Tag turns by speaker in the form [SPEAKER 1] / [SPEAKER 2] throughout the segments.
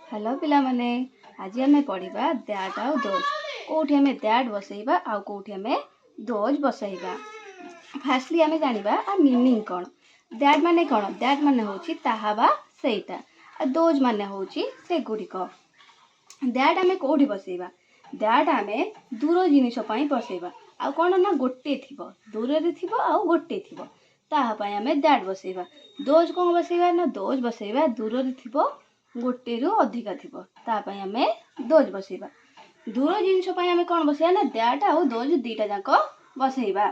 [SPEAKER 1] Hello पिला माने आज आम पढ़ा दैट आउ दोज कौटी आम दैट बसैबा आउ कौटी आम दोज बसैबा। फार्स्टली आम जानिबा आ मीनिंग कौन। दैट माने कौन? दैट माने होची ताहा बा सेटा, आ दोज माने होची से गुड़िक। दैट आम कौटी बसैबा? दैट आम दूर जिनिस पई बसैबा। आ कौन ना गोटे थिबो, दूर रे थिबो आउ गोटे थिबो, ताहा पई आम दैट बसैबा। दोज कौन बसैबा ना दोज बसैबा दूर रे थिबो गोटे रु अधिका थिबो, ता पई आम दोज बसैबा। दूर जिनिस पई आम कौन बसैबा ना दैट आउ दोज दीटा जाक बसैबा।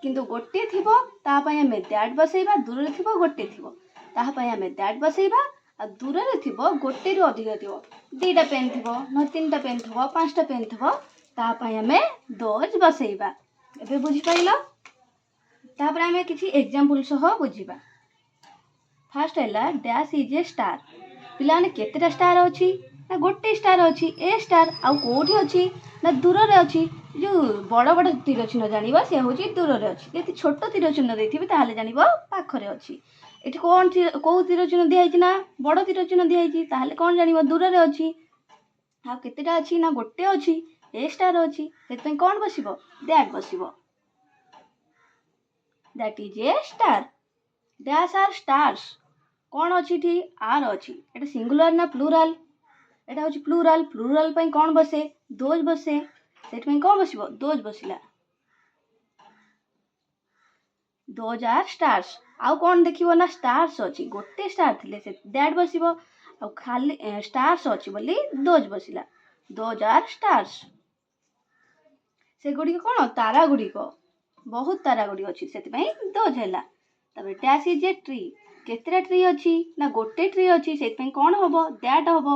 [SPEAKER 1] किंतु गोटे थिबो ता पई आम दैट बसैबा, दूर रे थिबो गोटे थिबो ताहा पई आम दैट बसैबा। आ दूर रे थिबो गोटे रु अधिका थिबो, दीटा पेन थिबो न तीनटा पेन थिबो पांचटा पेन थिबो, ता पई आम दोज बसैबा। एबे बुझि पाइलो? तापर आम किछि एग्जांपल सह बुझिबा। फास्ट है डैश इज ए स्टार। पिलाने केतेटा स्टार अच्छी ना गोटे स्टार अच्छी ए स्टार आउ कोठी अच्छी ना दूर रे अच्छी। जो बड़ बड़ तीर चिन्ह जानिबा से होची दूर रे अच्छी, यदि छोट तीर चिन्ह देथिबे ताहाले जानिबो पाखरे अच्छी। एठी कोन को तीर चिन्ह दिया हिची ना बड़ तीर चिन्ह दिया हिची, ताहाले कोन जानिबो दूर रे अच्छी। आउ केतेटा अच्छी ना गोटे अच्छी ए स्टार अच्छी, सेतपे कोन बसिबो दैट बसिबो। That is a star. Dash are stars कौन अच्छी थी आर अच्छी, एटा सिंगुलर ना प्लूराल? एटा होची प्लूराल, प्लूराल पई कौन बसे दोज बसे, सेट पई कौन बसिबो दोज बसिला। दोज आर स्टार्स आउ कौन देखिबो ना स्टार्स अच्छी गोटे स्टार थिले से दैट बसिबो, आउ खाली स्टार्स अच्छी बोली दोज बसिला। दोज आर स्टार्स से गुडी कौन तारा गुडी को बहुत तारा गुडी अच्छी सेति दोज हैला। तबे डैश इज ए ट्री केतेटा ट्री अच्छी ना गोटे ट्री अच्छी सेति कौन हबो दैट हबो।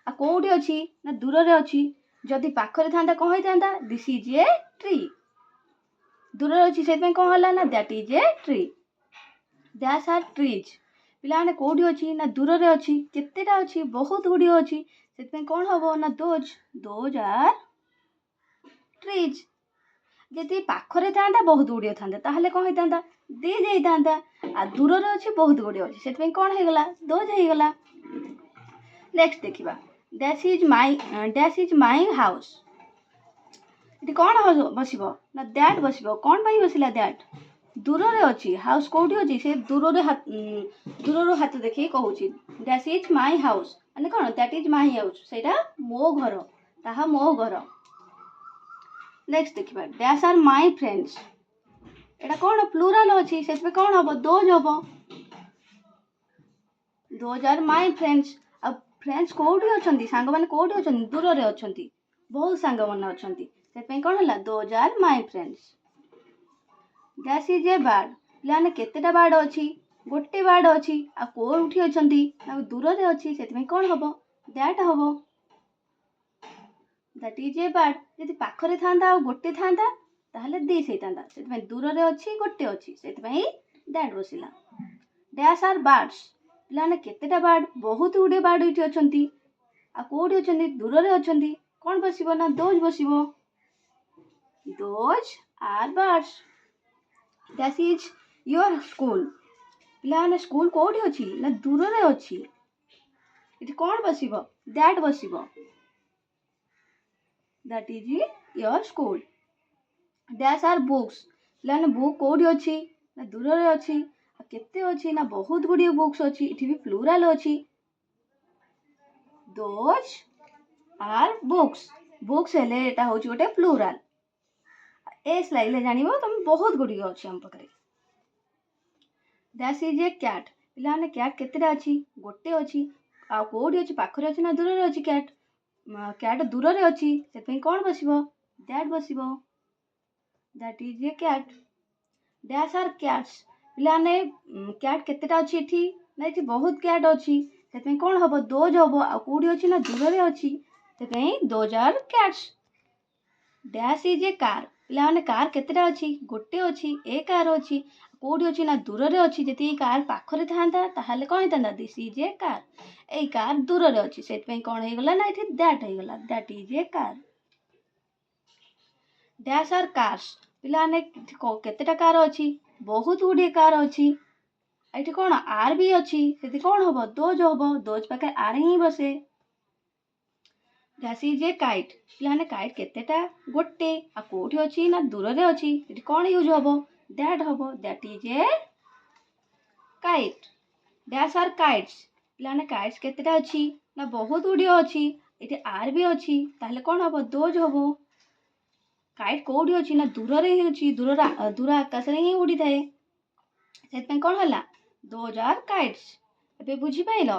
[SPEAKER 1] आ कोठी अच्छी ना दूर रे अच्छी, जदि पाखरे थांदा कौन होइतांदा दिस इज ए ट्री। दूर रे अच्छी सेति कौन हला ना that is a tree. Dash are trees पिलाने कोठी अच्छी ना दूर रे अच्छी केतेटा अच्छी बहुत गुडी अच्छी सेति कौन हबो ना दोज। Those are trees. जदि पाखरे थांदा बहुत गुड़िया थांदा ताहले कौन होइतांदा दे जाइतांदा, आ दूर रे अच्छी बहुत गुड़िया अच्छी सेति कौन हे गला दोज हे गला। नेक्स्ट देखिबा डैश इज माय हाउस। इति कौन बसिबो ना दैट बसिबो। कौन पई बसिला दैट दूर रे अच्छी, हाउस कोठी अच्छी से दूर रे हाथ देखि कहूची डैश इज माय हाउस माने कौन दैट इज माय हाउस, सेटा मो घर, ताहा मो घर। नेक्स्ट देखिबा डैश आर माय फ्रेंड्स। एटा कौन प्लूराल अच्छी सेति कौन हबो दोज हबो। Those are my friends. अब फ्रेंड्स कोठी अछंती सांग माने कोठी अछंती दूर रे अछंती बहुत सांग माने अछंती सेति कौन हला those are my friends. Dash is a bird पिलाने केतेटा बर्ड अच्छी गोटे बर्ड अच्छी आ कोठी अछंती ना दूर रे अच्छी सेति कौन हबो दैट हबो। दैट इज ए बर्ड यदि पाखरे थांदा आ गोटे थांदा ताहले दिस हेतांदा, सेति दूर रे अच्छी गोटे अच्छी सेति दैट बसिला। डैश आर बर्ड्स पिलाने केतेटा बर्ड बहुत गुडे बर्ड इठी अछंती आ कोठी अछंती दूर रे अछंती कौन बसिबो ना दोज बसिबो। Those are birds. Dash is your school पिलाने स्कूल कोठी अछि ना दूर रे अछि, इठी कौन बसिबो दैट बसिबो। That is your school. Dash are books पिलाने बुक कोठी अछि ना दूर रे अछि, केते अछि ना बहुत गुडी बुक्स अछि, इठी भी प्लूराल अछि। Those are books. बुक्स हेले एटा होची गोटे प्लूराल। एस लाइले जानिबो तमे बहुत गुडी अछि हम पकरे। डैश इज ए कैट पिलाने कैट केतेटा अछि गोटे अछि आ कोठी अछि पाखरे अछि ना दूर रे अछि कैट। कैट दूर रे अछि सेति कौन बसिबो दैट बसिबो। That is a cat. Dash are cats पिलाने कैट केतेटा अछि इठी ना इठी बहुत कैट अछि सेति कौन हबो दोज हबो आ कोठी अछि ना दूर रे अछि सेति those are cats. Dash is a car पिलाने कार केतेटा अछि गोटे अछि ए कार अछि कोठी अछि ना दूर रे अछि, जति कार पाखरे थांदा ताहाले कौन हेतांदा this is a car. A car दूर रे अछि सेति कौन हे गला ना इठी दैट हे गला that is a car. Dash are cars पिलाने केतेटा कार अछि बहुत गुडी कार अछि ଏଠି କ'ଣ ଆର୍ ବି ଅଛି, ସେଠି କ'ଣ ହବ ଦୋଜ ହବ, ଦୋଜ ପାଖରେ ଆର୍ ହିଁ ବସେ। That is a kite. ପିଲାମାନେ କାଇଟ୍ କେତେଟା? ଗୋଟେ। ଆଉ କୋଉଠି ଅଛି ନା ଦୂରରେ ଅଛି। ଏଠି କ'ଣ ୟୁଜ୍ ହବ? ଦ୍ୟାଟ୍ ହବ। That is a kite. That's are kites. ପିଲାମାନେ କାଇଟ୍ସ କେତେଟା ଅଛି ନା ବହୁତ ଗୁଡ଼ିଏ ଅଛି। ଏଠି ଆର୍ ବି ଅଛି, ତାହେଲେ କ'ଣ ହବ? ଦୋଜ ହବ। କାଇଟ୍ କୋଉଠି ଅଛି ନା ଦୂରରେ ହିଁ ଅଛି, ଦୂର ଆକାଶରେ ହିଁ ଉଡ଼ିଥାଏ। ସେଥିପାଇଁ କ'ଣ ହେଲା? ଦୋଜ ଆର୍ କାଇଟ୍ସ। ଏବେ ବୁଝିପାଇଲ?